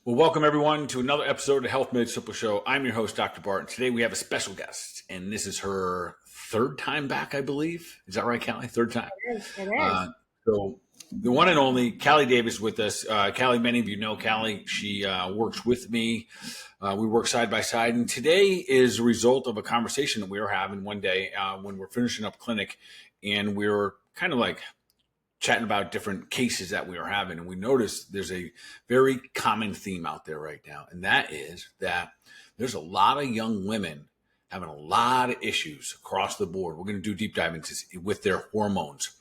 Well, welcome everyone to another episode of the Health Made Simple Show. I'm your host, Dr. Bart, and today we have a special guest, and this is her third time back, I believe. Is that right, Callie? Third time. It is. So the one and only Callie Davis with us. Callie, many of you know Callie. She works with me. We work side by side, and today is a result of a conversation that we were having one day when we're finishing up clinic, and we were kind of like chatting about different cases that we are having. And we noticed there's a very common theme out there right now. And that is that there's a lot of young women having a lot of issues across the board. We're going to do deep dive into with their hormones.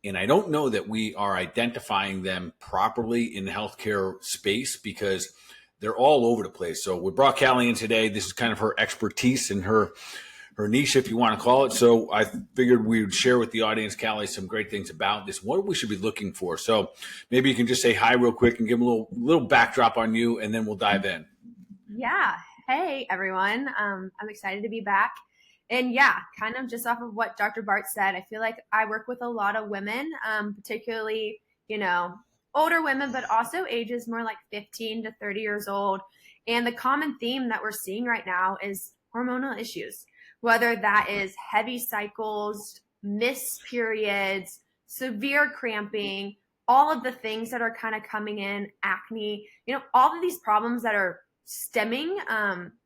And I don't know that we are identifying them properly in the healthcare space because they're all over the place. So we brought Callie in today. This is kind of her expertise and her niche, if you want to call it. So I figured we would share with the audience, Callie, some great things about this, what we should be looking for. So maybe you can just say hi real quick and give them a little backdrop on you, and then we'll dive in. Yeah. Hey, everyone. I'm excited to be back. And yeah, kind of just off of what Dr. Bart said, I feel like I work with a lot of women, particularly, older women, but also ages more like 15 to 30 years old. And the common theme that we're seeing right now is hormonal issues, whether that is heavy cycles, missed periods, severe cramping, all of the things that are kind of coming in, acne, all of these problems that are stemming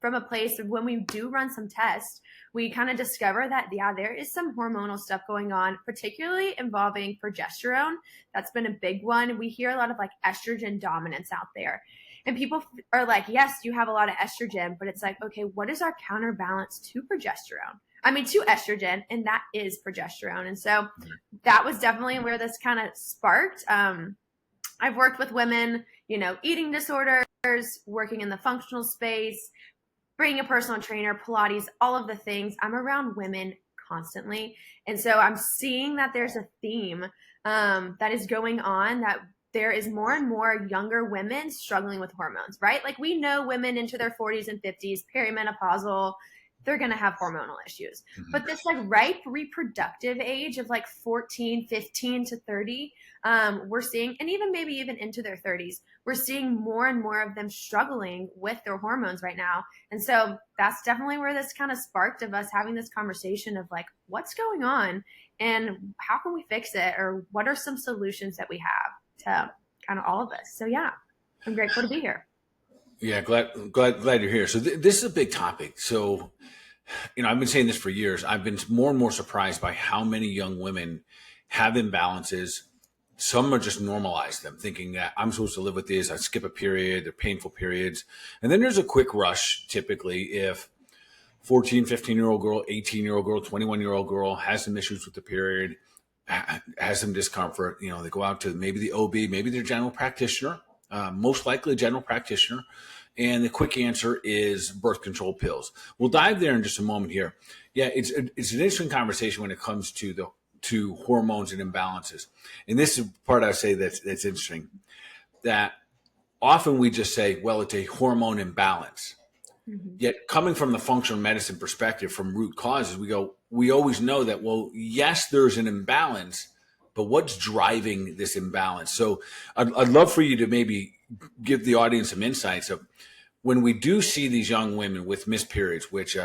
from a place of when we do run some tests, we kind of discover that, yeah, there is some hormonal stuff going on, particularly involving progesterone. That's been a big one. We hear a lot of like estrogen dominance out there. And people are like, yes, you have a lot of estrogen, but it's like, okay, what is our counterbalance to progesterone? I mean, to estrogen, and that is progesterone. And so that was definitely where this kind of sparked. I've worked with women, eating disorders, working in the functional space, bringing a personal trainer, Pilates, all of the things. I'm around women constantly. And so I'm seeing that there's a theme that is going on, that there is more and more younger women struggling with hormones, right? Like we know women into their 40s and 50s, perimenopausal, they're going to have hormonal issues. Mm-hmm. But this like ripe reproductive age of like 14, 15 to 30, we're seeing, and maybe even into their 30s, we're seeing more and more of them struggling with their hormones right now. And so that's definitely where this kind of sparked of us having this conversation of like, what's going on and how can we fix it? Or what are some solutions that we have to kind of all of us? So yeah, I'm grateful to be here. Yeah, glad you're here. So this is a big topic. So, I've been saying this for years. I've been more and more surprised by how many young women have imbalances. Some are just normalize them, thinking that I'm supposed to live with this. I skip a period, they're painful periods. And then there's a quick rush, typically, if 14, 15-year-old girl, 18-year-old girl, 21-year-old girl has some issues with the period, has some discomfort, they go out to maybe the OB, maybe their general practitioner, most likely a general practitioner. And the quick answer is birth control pills. We'll dive there in just a moment here. Yeah, it's an interesting conversation when it comes to hormones and imbalances. And this is the part I say that's interesting, that often we just say, well, it's a hormone imbalance. Mm-hmm. Yet coming from the functional medicine perspective, from root causes, we always know that, well, yes, there's an imbalance, but what's driving this imbalance? So I'd love for you to maybe give the audience some insights of when we do see these young women with missed periods, which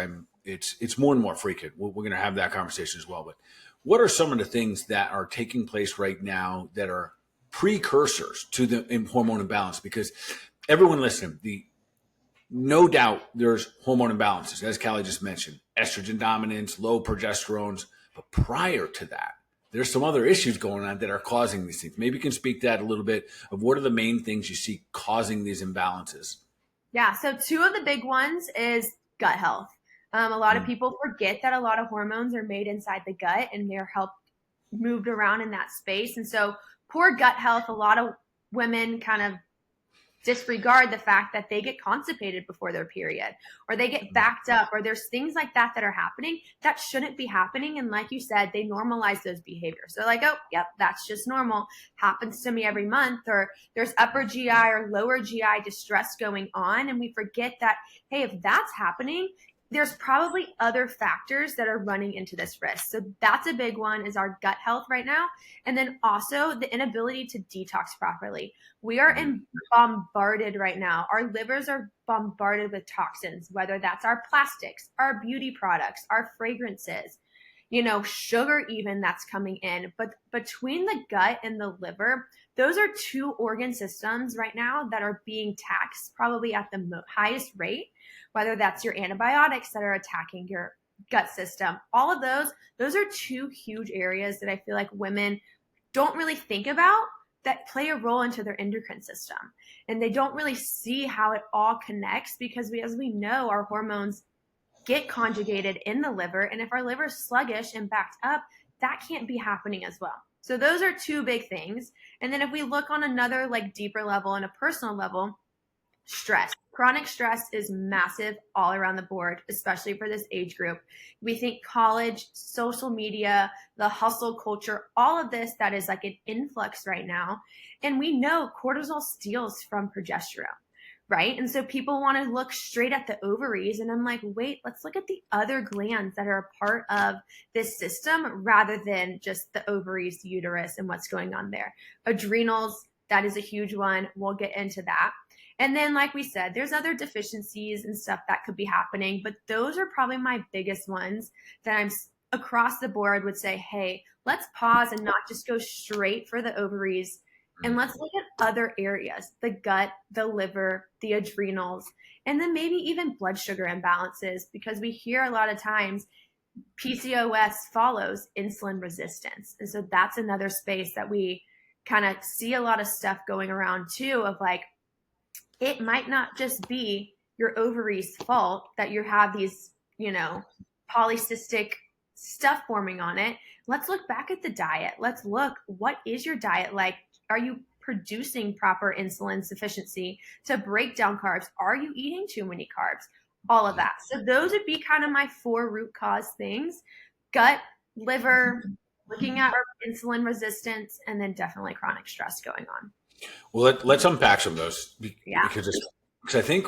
it's more and more frequent. We're going to have that conversation as well. But what are some of the things that are taking place right now that are precursors to the hormone imbalance? Because everyone listening, no doubt there's hormone imbalances, as Callie just mentioned, estrogen dominance, low progesterones. But prior to that, there's some other issues going on that are causing these things. Maybe you can speak to that a little bit of what are the main things you see causing these imbalances. Yeah, so two of the big ones is gut health. A lot of people forget that a lot of hormones are made inside the gut and they're moved around in that space. And so poor gut health, a lot of women kind of disregard the fact that they get constipated before their period, or they get backed up, or there's things like that that are happening that shouldn't be happening. And like you said, they normalize those behaviors. They're like, oh, yep, that's just normal. Happens to me every month. Or there's upper GI or lower GI distress going on. And we forget that, hey, if that's happening, there's probably other factors that are running into this risk. So that's a big one, is our gut health right now. And then also the inability to detox properly. We are bombarded right now. Our livers are bombarded with toxins, whether that's our plastics, our beauty products, our fragrances, sugar even that's coming in. But between the gut and the liver, those are two organ systems right now that are being taxed probably at the highest rate, whether that's your antibiotics that are attacking your gut system. All of those are two huge areas that I feel like women don't really think about that play a role into their endocrine system. And they don't really see how it all connects because as we know, our hormones get conjugated in the liver. And if our liver is sluggish and backed up, that can't be happening as well. So those are two big things. And then if we look on another deeper level and a personal level, stress. Chronic stress is massive all around the board, especially for this age group. We think college, social media, the hustle culture, all of this that is like an influx right now. And we know cortisol steals from progesterone, right? And so people want to look straight at the ovaries. And I'm like, wait, let's look at the other glands that are a part of this system rather than just the ovaries, the uterus, and what's going on there. Adrenals, that is a huge one. We'll get into that. And then, like we said, there's other deficiencies and stuff that could be happening, but those are probably my biggest ones that I'm across the board would say, hey, let's pause and not just go straight for the ovaries. And let's look at other areas, the gut, the liver, the adrenals, and then maybe even blood sugar imbalances, because we hear a lot of times PCOS follows insulin resistance. And so that's another space that we kind of see a lot of stuff going around too, of it might not just be your ovaries' fault that you have these, polycystic stuff forming on it. Let's look back at the diet. Let's look, what is your diet like? Are you producing proper insulin sufficiency to break down carbs? Are you eating too many carbs? All of that. So those would be kind of my 4 root cause things: gut, liver, looking at our insulin resistance, and then definitely chronic stress going on. Well, let's unpack some of those Yeah. because I think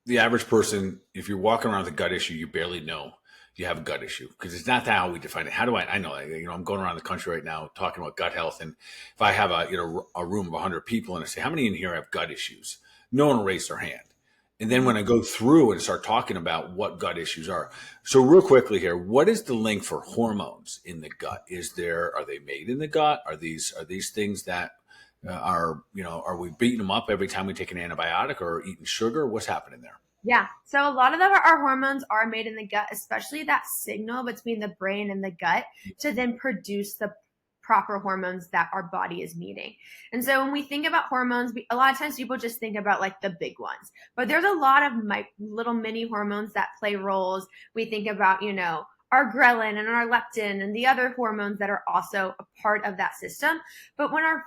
the average person, if you're walking around with a gut issue, you barely know you have a gut issue because it's not how we define it. How do I know? I'm going around the country right now talking about gut health, and if I have a room of 100 people and I say, how many in here have gut issues? No one will raise their hand. And then when I go through and start talking about what gut issues are, so real quickly here, what is the link for hormones in the gut? Are they made in the gut? Are these things that are we beating them up every time we take an antibiotic or eating sugar? What's happening there? Yeah. So a lot of our hormones are made in the gut, especially that signal between the brain and the gut to then produce the proper hormones that our body is needing. And so when we think about hormones, a lot of times people just think about the big ones, but there's a lot of little mini hormones that play roles. We think about, our ghrelin and our leptin and the other hormones that are also a part of that system. But when our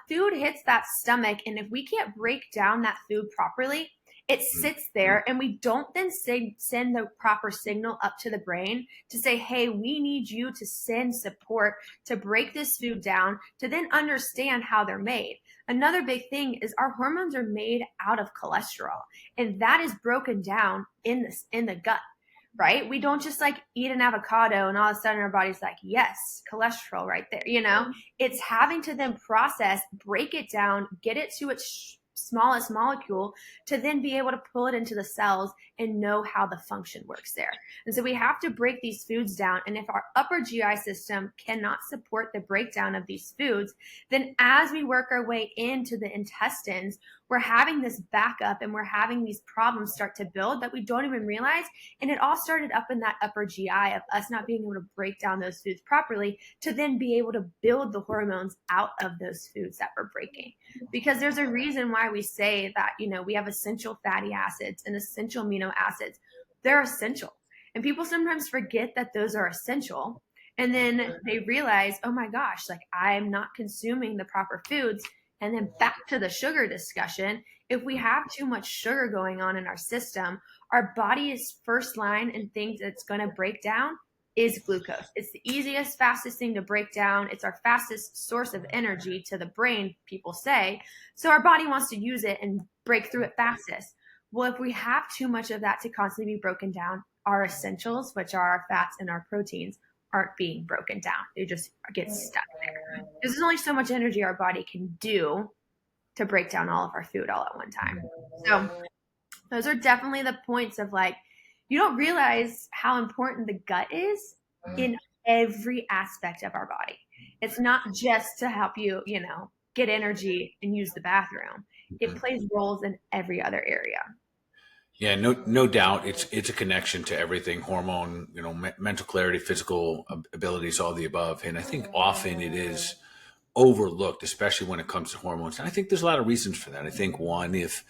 food hits that stomach, and if we can't break down that food properly, it sits there, and we don't then send the proper signal up to the brain to say, hey, we need you to send support to break this food down, to then understand how they're made. Another big thing is our hormones are made out of cholesterol, and that is broken down in the gut. Right? We don't just eat an avocado and all of a sudden our body's like, yes, cholesterol right there. It's having to then process, break it down, get it to its smallest molecule to then be able to pull it into the cells and know how the function works there. And so we have to break these foods down. And if our upper GI system cannot support the breakdown of these foods, then as we work our way into the intestines, we're having this backup and we're having these problems start to build that we don't even realize. And it all started up in that upper GI of us not being able to break down those foods properly to then be able to build the hormones out of those foods that we're breaking. Because there's a reason why we say that, we have essential fatty acids and essential amino acids. They're essential. And people sometimes forget that those are essential. And then they realize, oh my gosh, I'm not consuming the proper foods. And then back to the sugar discussion, if we have too much sugar going on in our system, our body's first line and things that's going to break down is glucose. It's the easiest, fastest thing to break down. It's our fastest source of energy to the brain, people say. So our body wants to use it and break through it fastest. Well, if we have too much of that to constantly be broken down, our essentials, which are our fats and our proteins, aren't being broken down. They just get stuck there. There's only so much energy our body can do to break down all of our food all at one time. So those are definitely the points of like, you don't realize how important the gut is in every aspect of our body. It's not just to help you, get energy and use the bathroom. It plays roles in every other area. Yeah, no doubt. It's a connection to everything: hormone, mental clarity, physical abilities, all the above. And I think often it is overlooked, especially when it comes to hormones. And I think there's a lot of reasons for that. I think one, if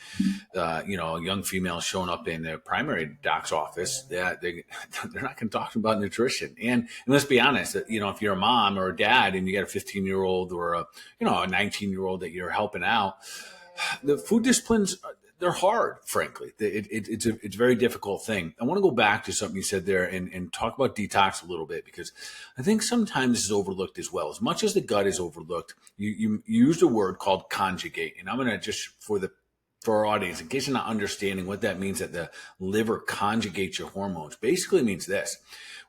a young female is showing up in their primary doc's office, that they're not going to talk about nutrition. And let's be honest, if you're a mom or a dad and you got a 15-year-old or a 19-year-old that you're helping out, the food disciplines, they're hard, frankly. It's a very difficult thing. I want to go back to something you said there and talk about detox a little bit, because I think sometimes this is overlooked as well. As much as the gut is overlooked, you used a word called conjugate. And I'm going to just, for our audience, in case you're not understanding what that means, that the liver conjugates your hormones, basically means this.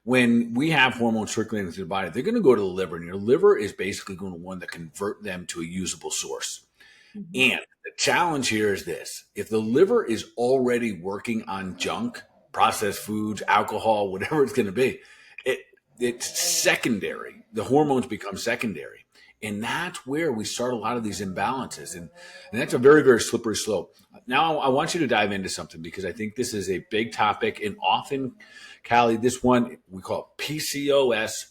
When we have hormones circulating through the body, they're going to go to the liver, and your liver is basically going to want to convert them to a usable source. And the challenge here is this: if the liver is already working on junk, processed foods, alcohol, whatever it's going to be, it's secondary. The hormones become secondary. And that's where we start a lot of these imbalances. And that's a very, very slippery slope. Now, I want you to dive into something, because I think this is a big topic. And often, Callie, this one we call PCOS,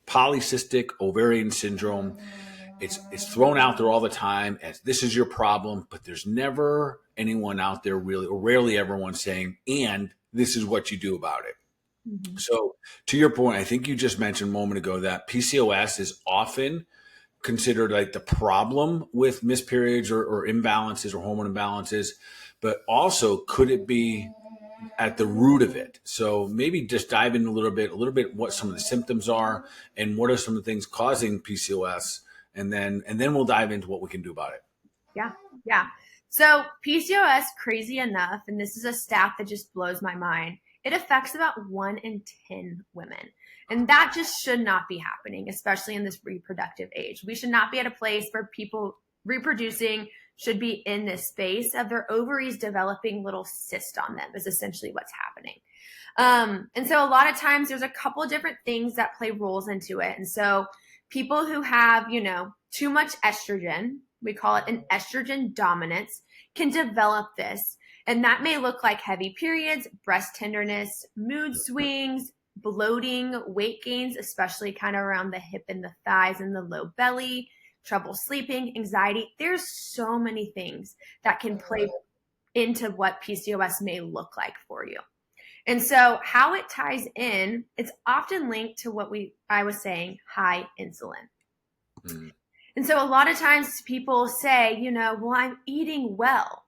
polycystic ovarian syndrome. It's thrown out there all the time as this is your problem, but there's never anyone out there really, or rarely everyone saying, and this is what you do about it. Mm-hmm. So to your point, I think you just mentioned a moment ago that PCOS is often considered like the problem with missed periods or imbalances or hormone imbalances, but also could it be at the root of it? So maybe just dive in a little bit what some of the symptoms are and what are some of the things causing PCOS. And then we'll dive into what we can do about it. Yeah. So PCOS, crazy enough, and this is a stat that just blows my mind, it affects about 1 in 10 women. And that just should not be happening, especially in this reproductive age. We should not be at a place where people reproducing should be in this space of their ovaries developing little cysts on them, is essentially what's happening. And so a lot of times there's a couple of different things that play roles into it. And so people who have, too much estrogen, we call it an estrogen dominance, can develop this. And that may look like heavy periods, breast tenderness, mood swings, bloating, weight gains, especially kind of around the hip and the thighs and the low belly, trouble sleeping, anxiety. There's so many things that can play into what PCOS may look like for you. And so how it ties in, it's often linked to what I was saying, high insulin. Mm. And so a lot of times people say, well, I'm eating well.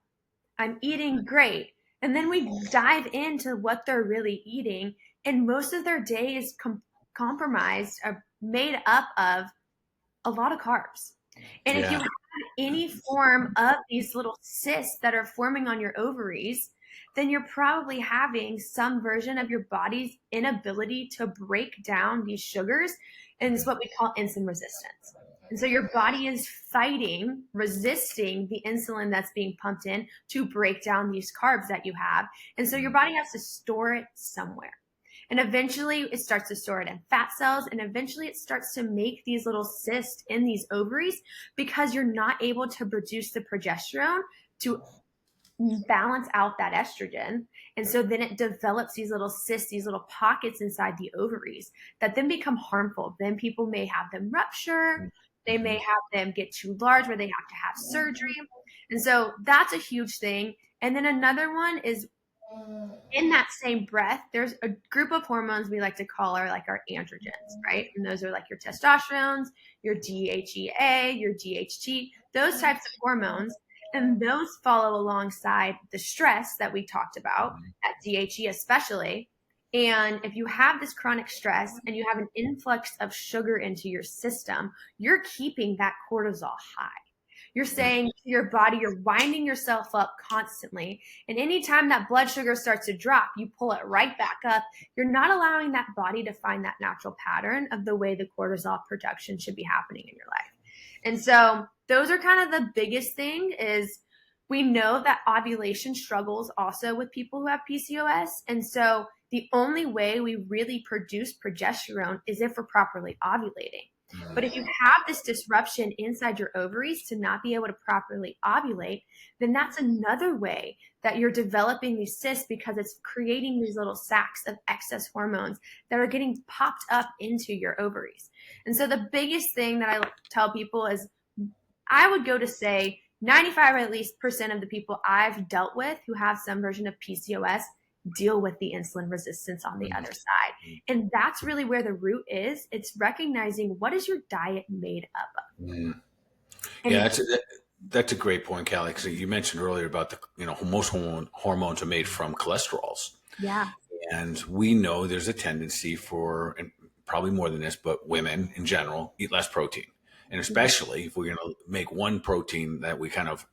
I'm eating great. And then we dive into what they're really eating. And most of their day is compromised or made up of a lot of carbs. And if you have any form of these little cysts that are forming on your ovaries, then you're probably having some version of your body's inability to break down these sugars. And it's what we call insulin resistance. And so your body is resisting the insulin that's being pumped in to break down these carbs that you have. And so your body has to store it somewhere. And eventually it starts to store it in fat cells. And eventually it starts to make these little cysts in these ovaries because you're not able to produce the progesterone to balance out that estrogen. And so then it develops these little cysts, these little pockets inside the ovaries that then become harmful. Then people may have them rupture. They may have them get too large where they have to have surgery. And so that's a huge thing. And then another one is in that same breath, there's a group of hormones we like to call our androgens, right? And those are like your testosterones, your DHEA, your DHT, those types of hormones. And those follow alongside the stress that we talked about at DHE especially. And if you have this chronic stress and you have an influx of sugar into your system, you're keeping that cortisol high. You're saying to your body, you're winding yourself up constantly. And anytime that blood sugar starts to drop, you pull it right back up. You're not allowing that body to find that natural pattern of the way the cortisol production should be happening in your life. And so those are kind of the biggest thing is we know that ovulation struggles also with people who have PCOS. And so the only way we really produce progesterone is if we're properly ovulating. But if you have this disruption inside your ovaries to not be able to properly ovulate, then that's another way that you're developing these cysts because it's creating these little sacs of excess hormones that are getting popped up into your ovaries. And so the biggest thing that I tell people is I would go to say 95 or at least % of the people I've dealt with who have some version of PCOS deal with the insulin resistance on the other side. And that's really where the root is. It's recognizing what is your diet made up of. Yeah, that's a great point, Callie, because you mentioned earlier about most hormones are made from cholesterols. Yeah. And we know there's a tendency for, and probably more than this, but women in general eat less protein. And especially if we're going to make one protein that we kind of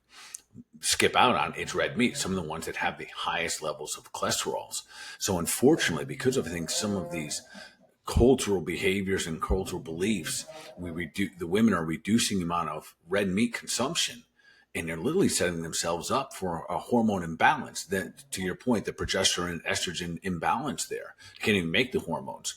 skip out on, it's red meat, some of the ones that have the highest levels of cholesterols. So unfortunately, because of, I think, some of these cultural behaviors and cultural beliefs, the women are reducing the amount of red meat consumption, and they're literally setting themselves up for a hormone imbalance. That, to your point, the progesterone and estrogen imbalance there, they can't even make the hormones.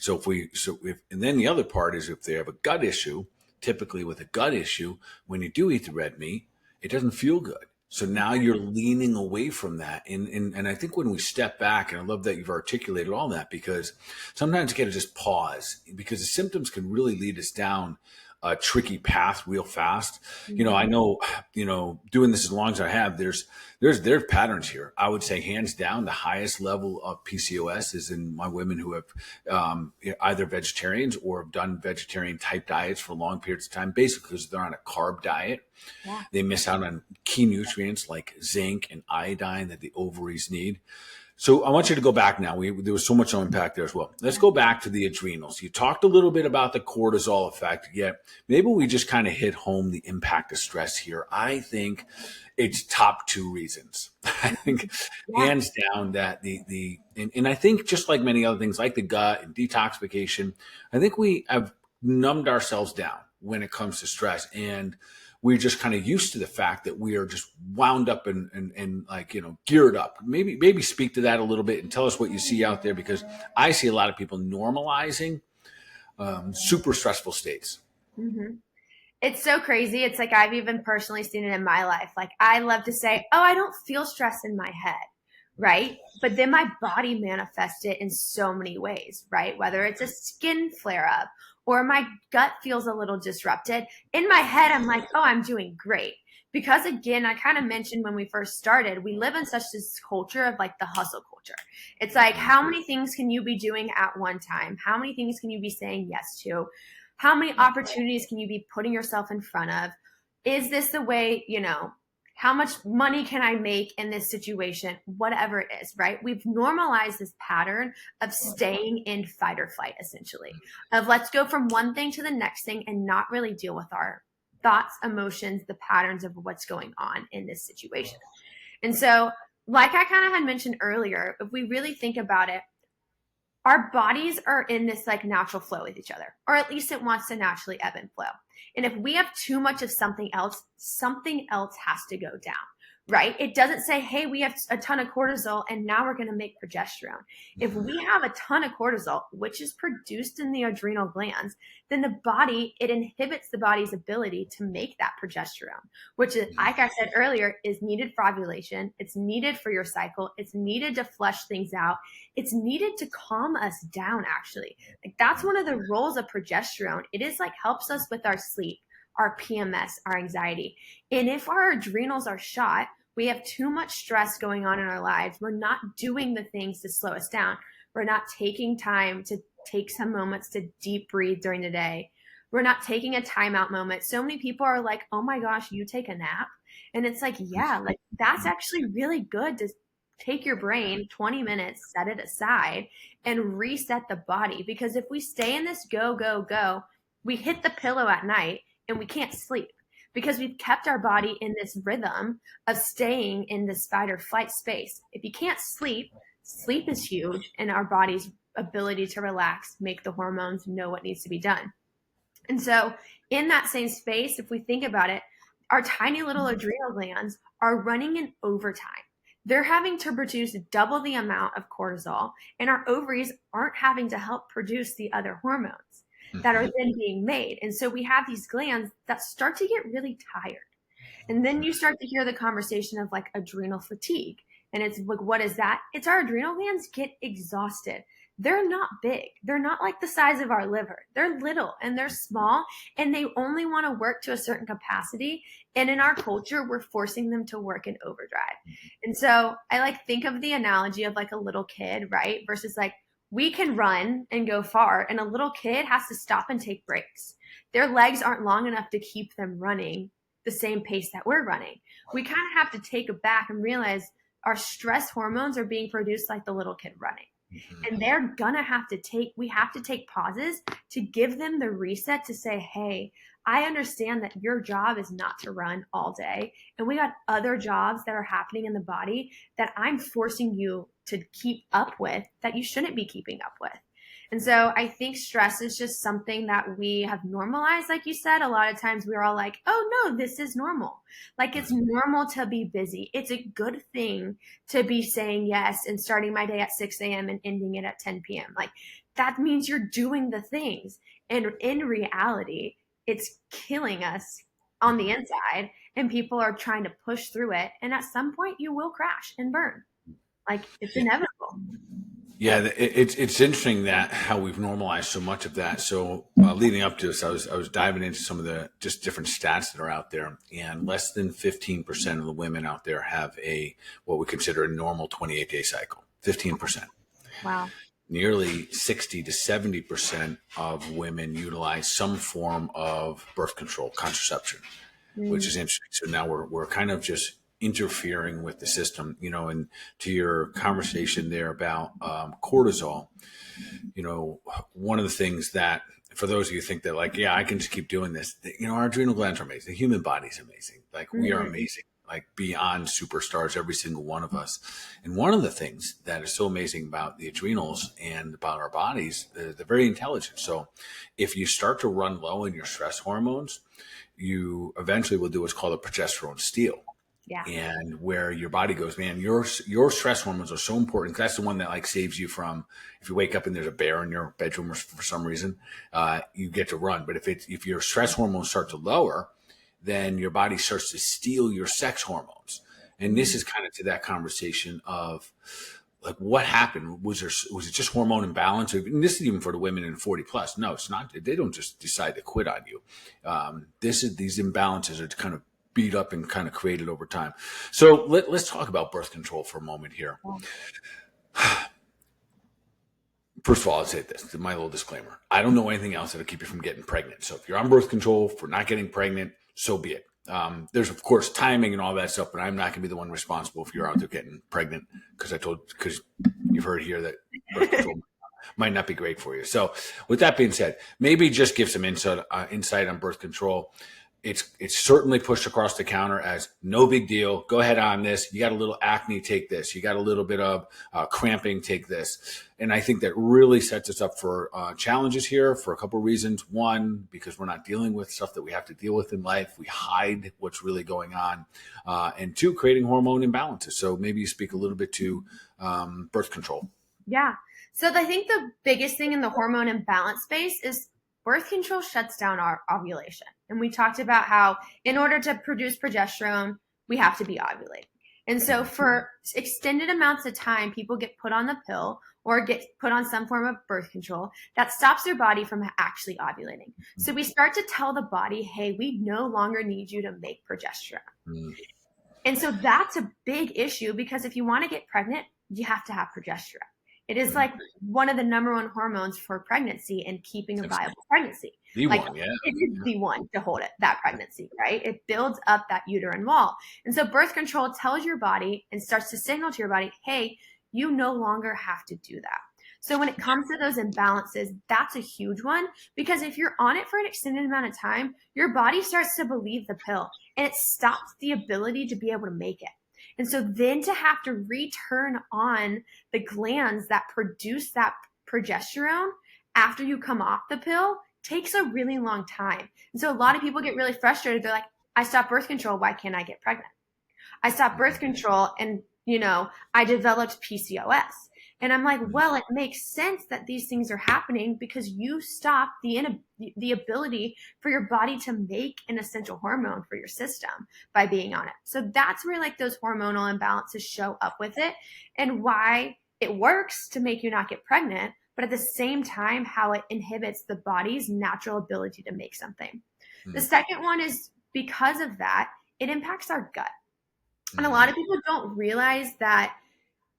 And then the other part is if they have a gut issue, typically with a gut issue, when you do eat the red meat, it doesn't feel good. So now you're leaning away from that. And I think when we step back, and I love that you've articulated all that, because sometimes you got to just pause, because the symptoms can really lead us down a tricky path real fast. I know, doing this as long as I have, there's patterns here. I would say hands down, the highest level of PCOS is in my women who have either vegetarians or have done vegetarian type diets for long periods of time, basically because they're on a carb diet. Yeah. They miss out on key nutrients like zinc and iodine that the ovaries need. So I want you to go back now. There was so much to unpack there as well. Let's go back to the adrenals. You talked a little bit about the cortisol effect. Yet maybe we just kind of hit home the impact of stress here. I think it's top 2 reasons. I think hands down that and I think just like many other things like the gut and detoxification, I think we have numbed ourselves down when it comes to stress, and we're just kind of used to the fact that we are just wound up and like, geared up. Maybe speak to that a little bit and tell us what you see out there, because I see a lot of people normalizing super stressful states. Mm-hmm. It's so crazy. It's like I've even personally seen it in my life. Like I love to say, oh, I don't feel stress in my head, right? But then my body manifests it in so many ways, right? Whether it's a skin flare up or my gut feels a little disrupted. In my head, I'm like, oh, I'm doing great. Because again, I kind of mentioned when we first started, we live in such this culture of like the hustle culture. It's like, how many things can you be doing at one time? How many things can you be saying yes to? How many opportunities can you be putting yourself in front of? Is this the way, how much money can I make in this situation? Whatever it is, right? We've normalized this pattern of staying in fight or flight, essentially, of let's go from one thing to the next thing and not really deal with our thoughts, emotions, the patterns of what's going on in this situation. And so, like I kind of had mentioned earlier, if we really think about it, our bodies are in this like natural flow with each other, or at least it wants to naturally ebb and flow. And if we have too much of something else has to go down, right? It doesn't say, hey, we have a ton of cortisol and now we're going to make progesterone. If we have a ton of cortisol, which is produced in the adrenal glands, then it inhibits the body's ability to make that progesterone, which is, like I said earlier, is needed for ovulation. It's needed for your cycle. It's needed to flush things out. It's needed to calm us down, actually. Like that's one of the roles of progesterone. It is like helps us with our sleep, our PMS, our anxiety. And if our adrenals are shot, we have too much stress going on in our lives. We're not doing the things to slow us down. We're not taking time to take some moments to deep breathe during the day. We're not taking a timeout moment. So many people are like, oh my gosh, you take a nap? And it's like, yeah, like that's actually really good to take your brain 20 minutes, set it aside, and reset the body. Because if we stay in this go, go, go, we hit the pillow at night and we can't sleep because we've kept our body in this rhythm of staying in this fight or flight space. If you can't sleep, sleep is huge in our body's ability to relax, make the hormones know what needs to be done. And so in that same space, if we think about it, our tiny little adrenal glands are running in overtime. They're having to produce double the amount of cortisol, and our ovaries aren't having to help produce the other hormones that are then being made. And so we have these glands that start to get really tired. And then you start to hear the conversation of like adrenal fatigue. And it's like, what is that? It's our adrenal glands get exhausted. They're not big. They're not like the size of our liver. They're little and they're small, and they only want to work to a certain capacity. And in our culture, we're forcing them to work in overdrive. And so I like think of the analogy of like a little kid, right? Versus like we can run and go far, and a little kid has to stop and take breaks. Their legs aren't long enough to keep them running the same pace that we're running. We kind of have to take it back and realize our stress hormones are being produced like the little kid running. And they're gonna have to we have to take pauses to give them the reset to say, hey, I understand that your job is not to run all day. And we got other jobs that are happening in the body that I'm forcing you to keep up with that you shouldn't be keeping up with. And so I think stress is just something that we have normalized. Like you said, a lot of times we're all like, oh no, this is normal. Like it's normal to be busy. It's a good thing to be saying yes and starting my day at 6 a.m. and ending it at 10 p.m. Like that means you're doing the things. And in reality, it's killing us on the inside, and people are trying to push through it. And at some point you will crash and burn. Like it's inevitable. Yeah, it's interesting that how we've normalized so much of that. So leading up to this, I was diving into some of the just different stats that are out there, and less than 15% of the women out there have what we consider a normal 28-day cycle. 15%. Wow. Nearly 60 to 70% of women utilize some form of birth control, contraception, which is interesting. So now we're kind of just interfering with the system, and to your conversation there about cortisol, one of the things that for those of you who think that like, yeah, I can just keep doing this, our adrenal glands are amazing. The human body is amazing. Like we are amazing, like beyond superstars, every single one of us. And one of the things that is so amazing about the adrenals and about our bodies, they're very intelligent. So if you start to run low in your stress hormones, you eventually will do what's called a progesterone steal. Yeah. And where your body goes, man, your stress hormones are so important. That's the one that like saves you from, if you wake up and there's a bear in your bedroom for some reason, you get to run. But if your stress hormones start to lower, then your body starts to steal your sex hormones. And this is kind of to that conversation of like, what happened? Was it just hormone imbalance? And this is even for the women in 40 plus. No, it's not. They don't just decide to quit on you. These imbalances are kind of beat up and kind of created over time. So let's talk about birth control for a moment here. First of all, I'll say this, my little disclaimer. I don't know anything else that'll keep you from getting pregnant. So if you're on birth control for not getting pregnant, so be it. There's of course timing and all that stuff, but I'm not going to be the one responsible if you're out there getting pregnant because you've heard here that birth control might not be great for you. So with that being said, maybe just give some insight on birth control. It's certainly pushed across the counter as no big deal. Go ahead on this. You got a little acne, take this. You got a little bit of cramping, take this. And I think that really sets us up for challenges here for a couple of reasons. One, because we're not dealing with stuff that we have to deal with in life. We hide what's really going on. And two, creating hormone imbalances. So maybe you speak a little bit to birth control. Yeah. So I think the biggest thing in the hormone imbalance space is birth control shuts down our ovulation. And we talked about how in order to produce progesterone, we have to be ovulating. And so for extended amounts of time, people get put on the pill or get put on some form of birth control that stops their body from actually ovulating. So we start to tell the body, hey, we no longer need you to make progesterone. And so that's a big issue because if you want to get pregnant, you have to have progesterone. It is like one of the number one hormones for pregnancy and keeping a viable pregnancy. The like, one, yeah. It is the one to hold that pregnancy, right? It builds up that uterine wall. And so birth control tells your body and starts to signal to your body, hey, you no longer have to do that. So when it comes to those imbalances, that's a huge one, because if you're on it for an extended amount of time, your body starts to believe the pill and it stops the ability to be able to make it. And so then to have to return on the glands that produce that progesterone after you come off the pill takes a really long time. And so a lot of people get really frustrated. They're like, I stopped birth control. Why can't I get pregnant? I stopped birth control and, I developed PCOS. And I'm like, well, it makes sense that these things are happening because you stopped the ability for your body to make an essential hormone for your system by being on it. So that's where like those hormonal imbalances show up with it, and why it works to make you not get pregnant, but at the same time, how it inhibits the body's natural ability to make something. The second one is because of that, it impacts our gut. And a lot of people don't realize that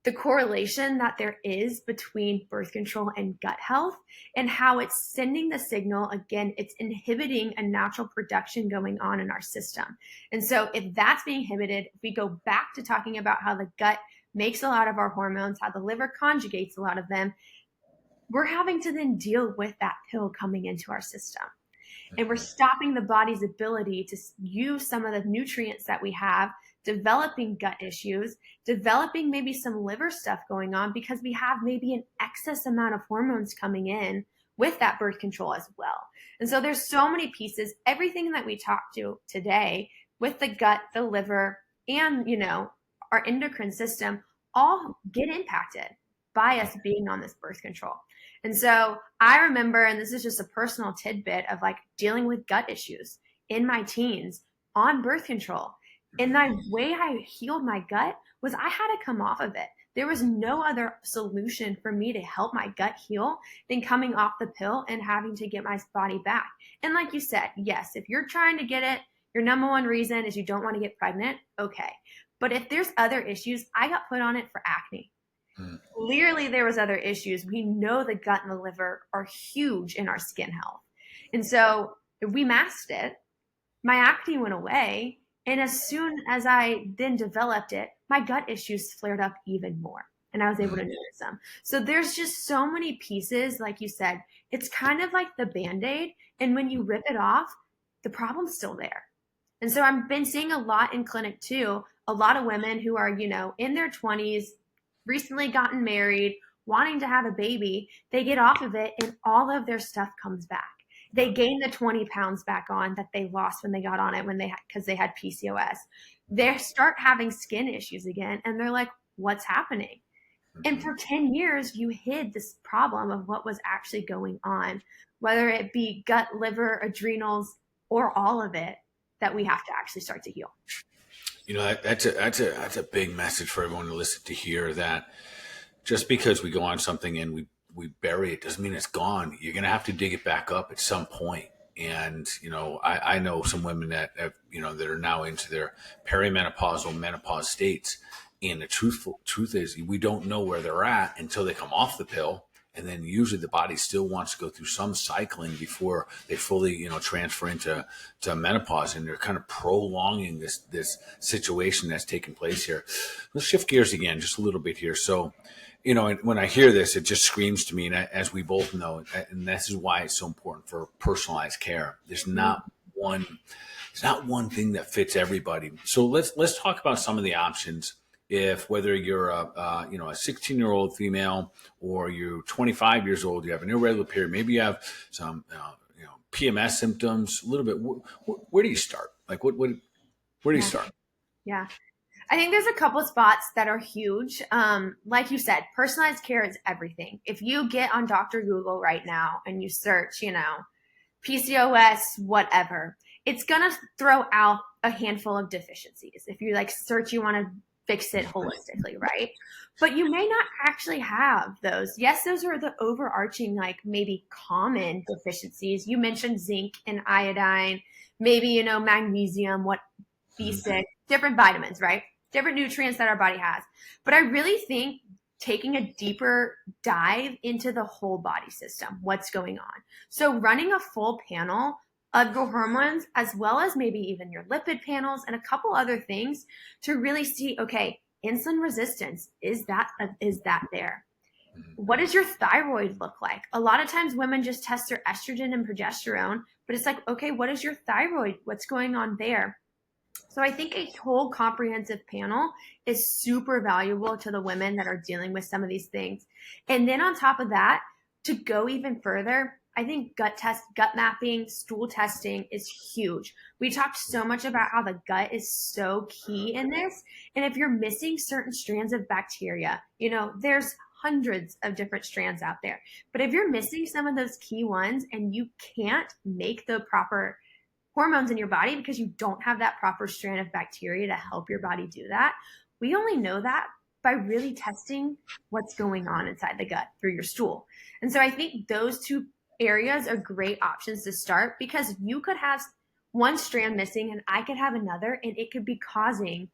the correlation that there is between birth control and gut health, and how it's sending the signal. Again, it's inhibiting a natural production going on in our system. And so if that's being inhibited, if we go back to talking about how the gut makes a lot of our hormones, how the liver conjugates a lot of them, we're having to then deal with that pill coming into our system. And we're stopping the body's ability to use some of the nutrients that we have, developing gut issues, developing maybe some liver stuff going on, because we have maybe an excess amount of hormones coming in with that birth control as well. And so there's so many pieces, everything that we talked to today with the gut, the liver, and, our endocrine system all get impacted by us being on this birth control. And so I remember, and this is just a personal tidbit of like dealing with gut issues in my teens on birth control. And the way I healed my gut was I had to come off of it. There was no other solution for me to help my gut heal than coming off the pill and having to get my body back. And like you said, yes, if you're trying to get it, your number one reason is you don't want to get pregnant. Okay. But if there's other issues, I got put on it for acne. Clearly there was other issues. We know the gut and the liver are huge in our skin health. And so if we masked it, my acne went away. And as soon as I then developed it, my gut issues flared up even more. And I was able to notice them. So there's just so many pieces. Like you said, it's kind of like the Band-Aid. And when you rip it off, the problem's still there. And so I've been seeing a lot in clinic too, a lot of women who are, in their 20s, recently gotten married, wanting to have a baby, they get off of it and all of their stuff comes back. They gain the 20 pounds back on that they lost when they got on it because they had PCOS. They start having skin issues again and they're like, what's happening? And for 10 years, you hid this problem of what was actually going on, whether it be gut, liver, adrenals, or all of it, that we have to actually start to heal. That's a big message for everyone to listen to hear, that just because we go on something and we bury it doesn't mean it's gone. You're going to have to dig it back up at some point. And, I know some women that have, that are now into their perimenopausal menopause states. And the truth is we don't know where they're at until they come off the pill. And then usually the body still wants to go through some cycling before they fully, transfer into menopause. And they're kind of prolonging this situation that's taking place here. Let's shift gears again just a little bit here. So, when I hear this, it just screams to me, and as we both know, and this is why it's so important for personalized care. There's not one thing that fits everybody. So let's talk about some of the options. If whether you're a 16-year-old female or you're 25 years old, you have an irregular period, maybe you have some PMS symptoms, a little bit. Where do you start? Like where do you start? Yeah. I think there's a couple spots that are huge. Like you said, personalized care is everything. If you get on Dr. Google right now and you search, PCOS, whatever, it's going to throw out a handful of deficiencies. If you search, you want to fix it holistically, right? But you may not actually have those. Yes, those are the overarching, maybe common deficiencies. You mentioned zinc and iodine, maybe, magnesium, B6, different vitamins, right? Different nutrients that our body has. But I really think taking a deeper dive into the whole body system, what's going on. So running a full panel of your hormones, as well as maybe even your lipid panels and a couple other things to really see, okay, insulin resistance, is that there? What does your thyroid look like? A lot of times women just test their estrogen and progesterone, but it's like, okay, what is your thyroid? What's going on there? So I think a whole comprehensive panel is super valuable to the women that are dealing with some of these things. And then on top of that, to go even further, I think gut mapping, stool testing is huge. We talked so much about how the gut is so key in this. And if you're missing certain strands of bacteria, there's hundreds of different strands out there. But if you're missing some of those key ones and you can't make the proper hormones in your body because you don't have that proper strand of bacteria to help your body do that, we only know that by really testing what's going on inside the gut through your stool. And so I think those two areas are great options to start, because you could have one strand missing and I could have another, and it could be causing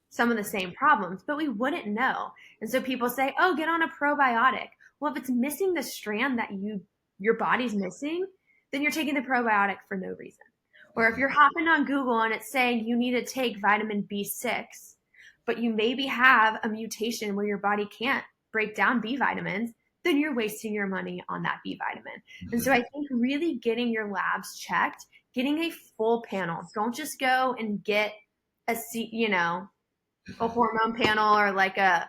some of the same problems, but we wouldn't know. And so people say, oh, get on a probiotic. Well, if it's missing the strand that your body's missing, then you're taking the probiotic for no reason. Or if you're hopping on Google and it's saying you need to take vitamin B6, but you maybe have a mutation where your body can't break down B vitamins, then you're wasting your money on that B vitamin. And so I think really getting your labs checked, getting a full panel. Don't just go and get a hormone panel or like a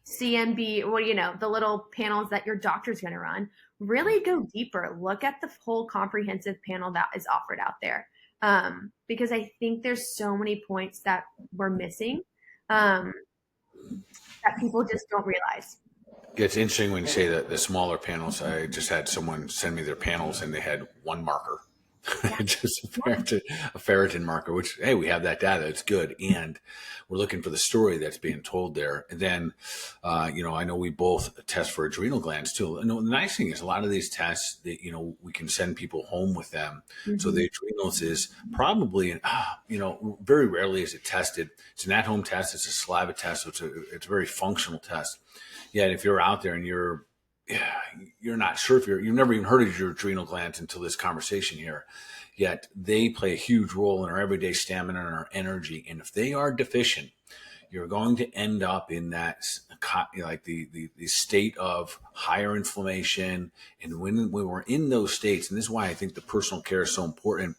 CMB, or the little panels that your doctor's going to run. Really go deeper. Look at the whole comprehensive panel that is offered out there, because I think there's so many points that we're missing that people just don't realize. It's interesting when you say that the smaller panels. I just had someone send me their panels and they had one marker. Yeah. Just a ferritin marker, which, hey, we have that data. It's good. And we're looking for the story that's being told there. And then, I know we both test for adrenal glands too. And the nice thing is a lot of these tests that, we can send people home with them. Mm-hmm. So the adrenals is probably, very rarely is it tested. It's an at-home test. It's a saliva test. So it's a very functional test. Yet if you're out there and you're not sure if you've never even heard of your adrenal glands until this conversation here, yet they play a huge role in our everyday stamina and our energy. And if they are deficient, you're going to end up in that, like the state of higher inflammation. And when we're in those states, and this is why I think the personal care is so important.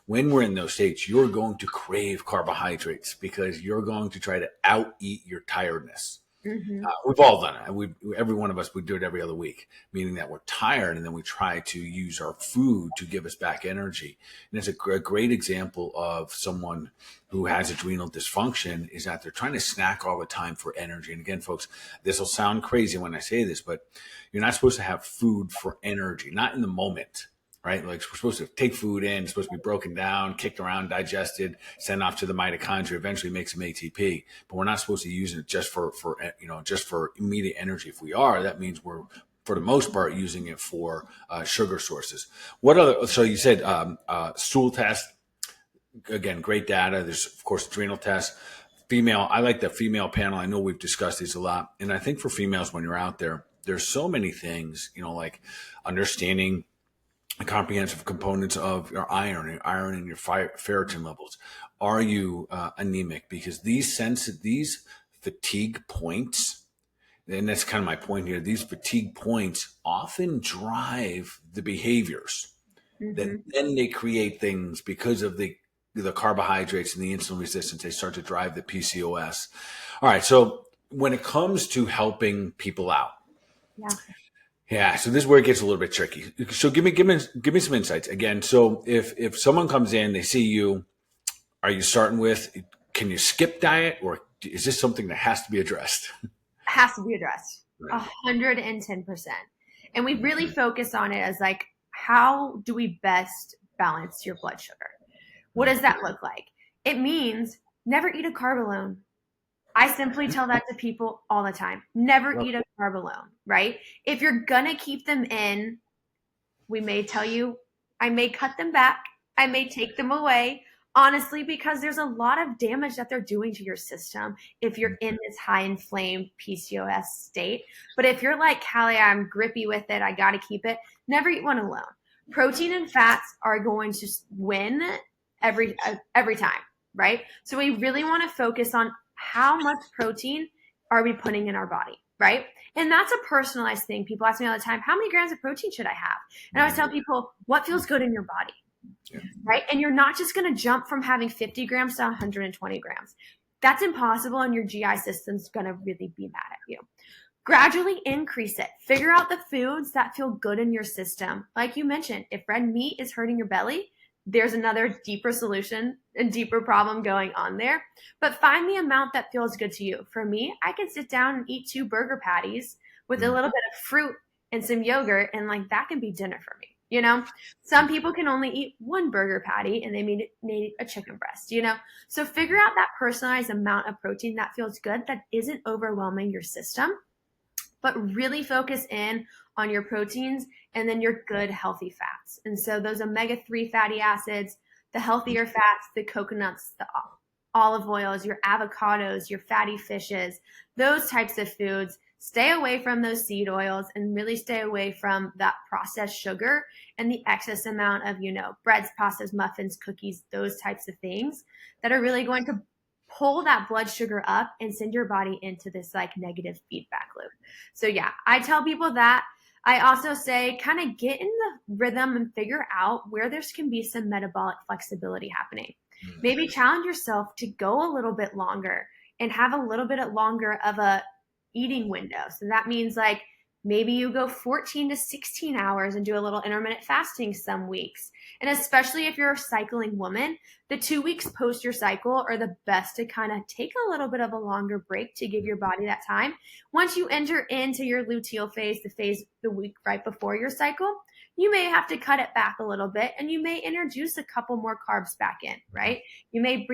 When we're in those states, you're going to crave carbohydrates because you're going to try to out-eat your tiredness. Mm-hmm. We've all done it. Every one of us, we do it every other week, meaning that we're tired and then we try to use our food to give us back energy. And it's a great example of someone who has adrenal dysfunction is that they're trying to snack all the time for energy. And again, folks, this will sound crazy when I say this, but you're not supposed to have food for energy, not in the moment. Right? Like we're supposed to take food in, it's supposed to be broken down, kicked around, digested, sent off to the mitochondria, eventually make some ATP. But we're not supposed to use it just for immediate energy. If we are, that means we're, for the most part, using it for sugar sources. What other? So you said stool test. Again, great data. There's of course adrenal tests. Female, I like the female panel. I know we've discussed these a lot, and I think for females, when you're out there, there's so many things. Like understanding the comprehensive components of your iron and your ferritin levels. Are you anemic? Because these fatigue points, and that's kind of my point here, these fatigue points often drive the behaviors that then they create things because of the carbohydrates and the insulin resistance. They start to drive the PCOS. All right. So when it comes to helping people out, yeah, so this is where it gets a little bit tricky. So give me some insights again. So if someone comes in, they see you, are you starting with, can you skip diet, or is this something that has to be addressed? Has to be addressed, 110%. And we really focus on it as like, how do we best balance your blood sugar? What does that look like? It means never eat a carb alone. I simply tell that to people all the time. Never eat a carb alone, right? If you're going to keep them in, we may tell you, I may cut them back. I may take them away, honestly, because there's a lot of damage that they're doing to your system if you're in this high inflamed PCOS state. But if you're like, Callie, I'm grippy with it, I got to keep it, never eat one alone. Protein and fats are going to win every time, right? So we really want to focus on how much protein are we putting in our body? right? And that's a personalized thing. People ask me all the time, how many grams of protein should I have? And I always tell people, what feels good in your body, right? And you're not just going to jump from having 50 grams to 120 grams. That's impossible, and your GI system's going to really be mad at you. Gradually increase it. Figure out the foods that feel good in your system. Like you mentioned, if red meat is hurting your belly, there's another deeper solution and deeper problem going on there. But find the amount that feels good to you. For me, I can sit down and eat 2 burger patties with a little bit of fruit and some yogurt, and like that can be dinner for me. You know, some people can only eat 1 burger patty and they need a chicken breast, you know? So figure out that personalized amount of protein that feels good, that isn't overwhelming your system, but really focus in on your proteins and then your good healthy fats. And so those omega-3 fatty acids, the healthier fats, the coconuts, the olive oils, your avocados, your fatty fishes, those types of foods. Stay away from those seed oils and really stay away from that processed sugar and the excess amount of, breads, pastas, muffins, cookies, those types of things that are really going to pull that blood sugar up and send your body into this like negative feedback loop. So yeah, I tell people that. I also say kind of get in the rhythm and figure out where there can be some metabolic flexibility happening. Maybe challenge yourself to go a little bit longer and have a little bit longer of a eating window. So that means like maybe you go 14 to 16 hours and do a little intermittent fasting some weeks. And especially if you're a cycling woman, the 2 weeks post your cycle are the best to kind of take a little bit of a longer break to give your body that time. Once you enter into your luteal phase, the week right before your cycle, you may have to cut it back a little bit and you may introduce a couple more carbs back in, right? You may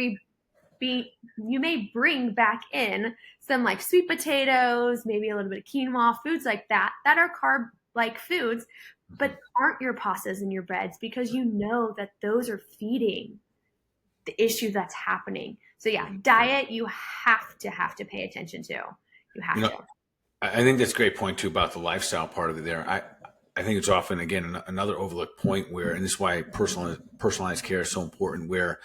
bring back in some like sweet potatoes, maybe a little bit of quinoa, foods like that are carb like foods, but aren't your pastas and your breads, because you know that those are feeding the issue that's happening. So yeah, diet, you have to pay attention to. You have to. I think that's a great point too about the lifestyle part of it there. I think it's often, again, another overlooked point where, and this is why personalized care is so important, where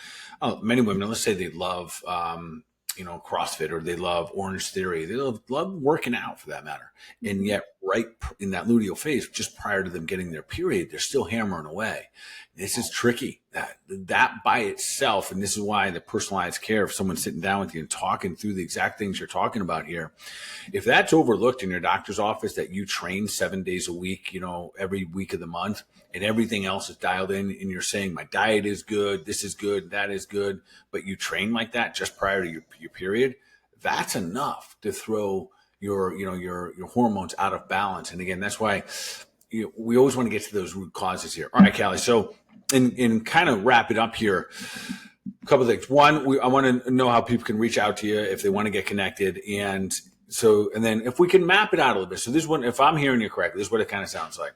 many women, let's say they love, CrossFit, or they love Orange Theory. They love working out, for that matter. And yet right in that luteal phase, just prior to them getting their period, they're still hammering away. This is tricky. That by itself, and this is why the personalized care, if someone's sitting down with you and talking through the exact things you're talking about here, if that's overlooked in your doctor's office, that you train 7 days a week, every week of the month, and everything else is dialed in, and you're saying my diet is good, this is good, that is good, but you train like that just prior to your period, that's enough to throw your hormones out of balance. And again, that's why we always want to get to those root causes here. All right, Callie. So in kind of wrap it up here, a couple of things. One, I want to know how people can reach out to you if they want to get connected. And then if we can map it out a little bit. So this one, if I'm hearing you correctly, this is what it kind of sounds like.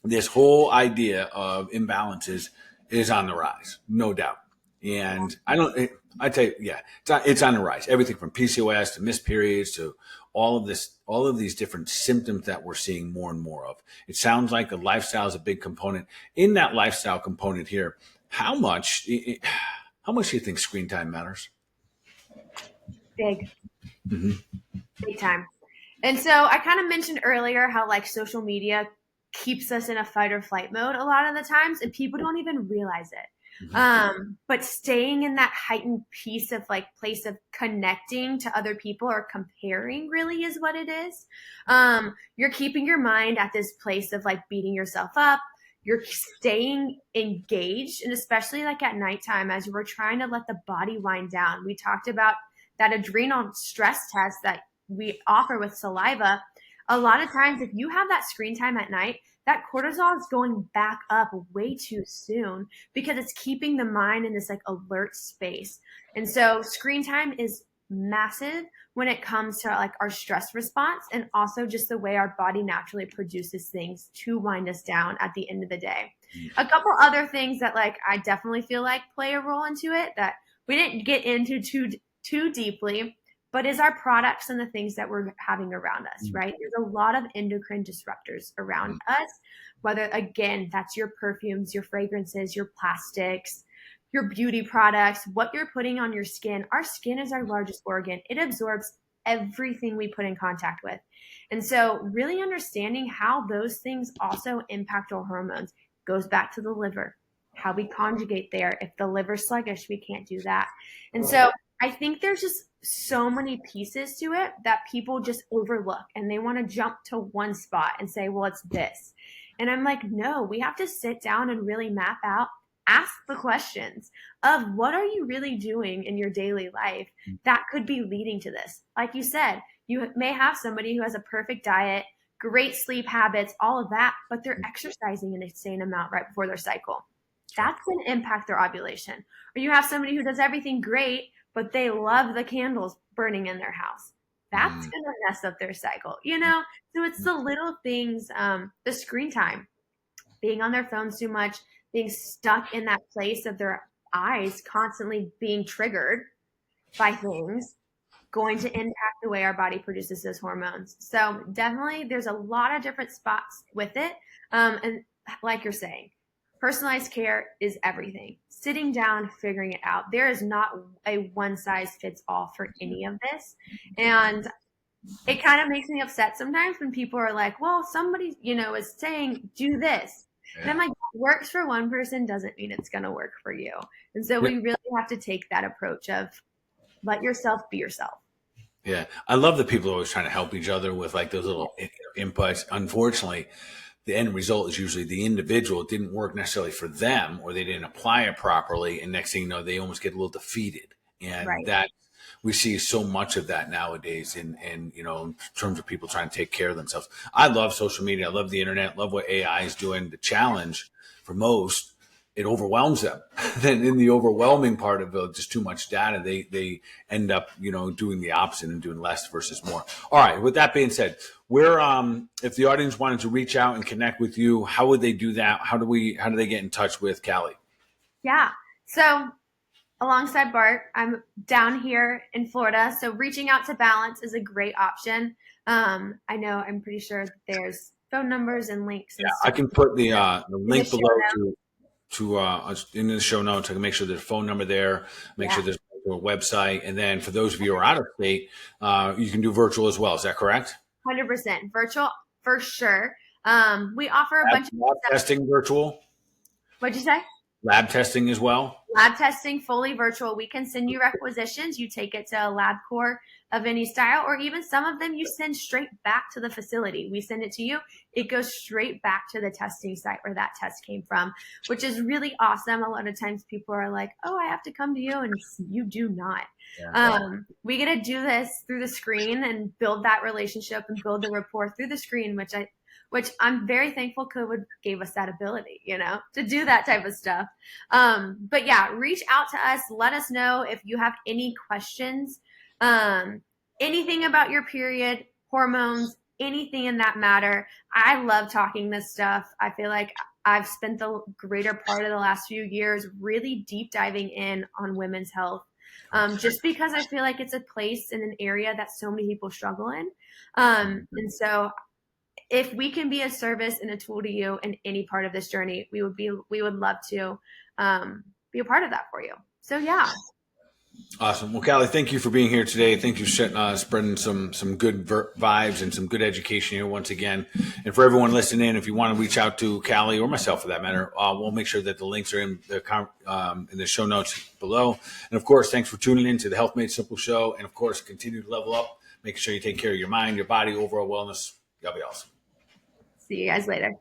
This whole idea of imbalances is on the rise, no doubt. And I tell you, yeah, it's on the rise. Everything from PCOS to missed periods to all of these different symptoms that we're seeing more and more of. It sounds like the lifestyle is a big component. In that lifestyle component here, how much do you think screen time matters? Big. Big time. And so I kind of mentioned earlier how like social media keeps us in a fight or flight mode a lot of the times, and people don't even realize it. But staying in that heightened place of connecting to other people or comparing really is what it is. You're keeping your mind at this place of like beating yourself up. You're staying engaged, and especially like at nighttime as you were trying to let the body wind down. We talked about that adrenal stress test that we offer with saliva. A lot of times, if you have that screen time at night, that cortisol is going back up way too soon because it's keeping the mind in this like alert space. And so screen time is massive when it comes to like our stress response, and also just the way our body naturally produces things to wind us down at the end of the day. A couple other things that like I definitely feel like play a role into it that we didn't get into too deeply, but is our products and the things that we're having around us, right? There's a lot of endocrine disruptors around us, whether, again, that's your perfumes, your fragrances, your plastics, your beauty products, what you're putting on your skin. Our skin is our largest organ. It absorbs everything we put in contact with. And so really understanding how those things also impact our hormones goes back to the liver, how we conjugate there. If the liver's sluggish, we can't do that. And so I think there's just so many pieces to it that people just overlook, and they want to jump to one spot and say, well, it's this. And I'm like, no, we have to sit down and really map out, ask the questions of what are you really doing in your daily life that could be leading to this. Like you said, you may have somebody who has a perfect diet, great sleep habits, all of that, but they're exercising an insane amount right before their cycle. That's going to impact their ovulation. Or you have somebody who does everything great, but they love the candles burning in their house. That's going to mess up their cycle, you know? So it's the little things, the screen time, being on their phones too much, being stuck in that place of their eyes constantly being triggered by things, going to impact the way our body produces those hormones. So definitely there's a lot of different spots with it. And like you're saying, personalized care is everything. Sitting down, figuring it out. There is not a one size fits all for any of this. And it kind of makes me upset sometimes when people are like, well, somebody, is saying, do this. Yeah. And I'm like, works for one person doesn't mean it's going to work for you. And so we really have to take that approach of let yourself be yourself. Yeah. I love that people are always trying to help each other with like those little inputs. Unfortunately, the end result is usually the individual didn't work necessarily for them, or they didn't apply it properly. And next thing you know, they almost get a little defeated. And that we see so much of that nowadays in terms of people trying to take care of themselves. I love social media. I love the internet. Love what AI is doing. The challenge for most, it overwhelms them. Then in the overwhelming part of just too much data, they end up, doing the opposite and doing less versus more. All right. With that being said, if the audience wanted to reach out and connect with you, how would they do that? How do they get in touch with Callie? Yeah. So alongside Bart, I'm down here in Florida. So reaching out to Balance is a great option. I'm pretty sure that there's phone numbers and links. And I can put the link below to in the show notes. I can make sure there's a phone number there, make sure there's a website. And then for those of you who are out of state, you can do virtual as well. Is that correct? 100% virtual for sure. We offer a bunch of lab testing virtual. What'd you say? Lab testing as well? Lab testing, fully virtual. We can send you requisitions. You take it to a LabCorp of any style, or even some of them you send straight back to the facility. We send it to you. It goes straight back to the testing site where that test came from, which is really awesome. A lot of times people are like, oh, I have to come to you, and you do not. We get to do this through the screen and build that relationship and build the rapport through the screen, which I'm very thankful COVID gave us that ability, to do that type of stuff. But yeah, reach out to us. Let us know if you have any questions, anything about your period, hormones, anything in that matter. I love talking this stuff. I feel like I've spent the greater part of the last few years really deep diving in on women's health. Just because I feel like it's a place in an area that so many people struggle in. And so if we can be a service and a tool to you in any part of this journey, we would love to be a part of that for you. So yeah. Awesome. Well, Callie, thank you for being here today. Thank you for spreading some good vibes and some good education here once again. And for everyone listening, if you want to reach out to Callie or myself for that matter, we'll make sure that the links are in the show notes below. And of course, thanks for tuning in to the Health Made Simple show. And of course, continue to level up, making sure you take care of your mind, your body, overall wellness. Y'all be awesome. See you guys later.